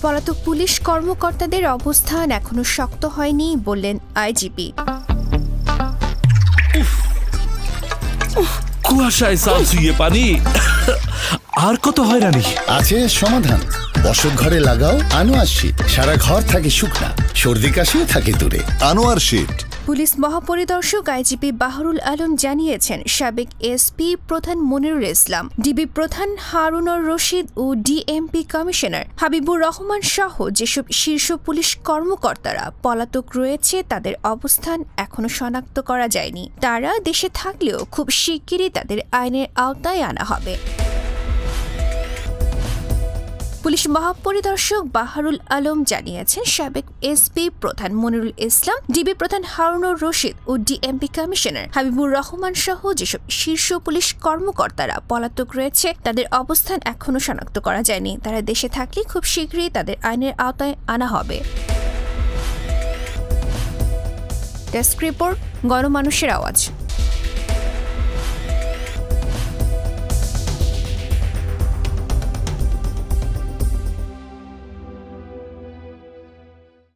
পলাতক পুলিশ কর্মকর্তাদের অবস্থান এখনো শক্ত হয়নি বললেন আইজিপি। কুয়াশায় সালসুইয়ে পানি, আর কত হয়রানি আছে সমাধান। বসত ঘরে লাগাও আনোয়ার শীট, সারা ঘর থাকে শুকনা, সর্দি কাশিও থাকে দূরে। আনোয়ার শীট। পুলিশ মহাপরিদর্শক আইজিপি বাহরুল আলম জানিয়েছেন, সাবেক এসপি প্রধান মনিরুল ইসলাম, ডিবি প্রধান হারুনুর রশিদ ও ডিএমপি কমিশনার হাবিবুর রহমান সহ যেসব শীর্ষ পুলিশ কর্মকর্তারা পলাতক রয়েছে তাদের অবস্থান এখনো শনাক্ত করা যায়নি। তারা দেশে থাকলেও খুব শিগগিরই তাদের আইনের আওতায় আনা হবে। পুলিশ মহাপরিদর্শক বাহরুল আলম জানিয়েছেন, সাবেক এসপি প্রধান মনিরুল ইসলাম, ডিবি প্রধান হারুনুর রশিদ ও ডিএমপি কমিশনার হাবিবুর রহমান সহ যেসব শীর্ষ পুলিশ কর্মকর্তারা পলাতক রয়েছে তাদের অবস্থান এখনো শনাক্ত করা যায়নি। তারা দেশে থাকলে খুব শীঘ্রই তাদের আইনের আওতায় আনা হবে। ডেস্ক রিপোর্ট, গণমানুষের আওয়াজ।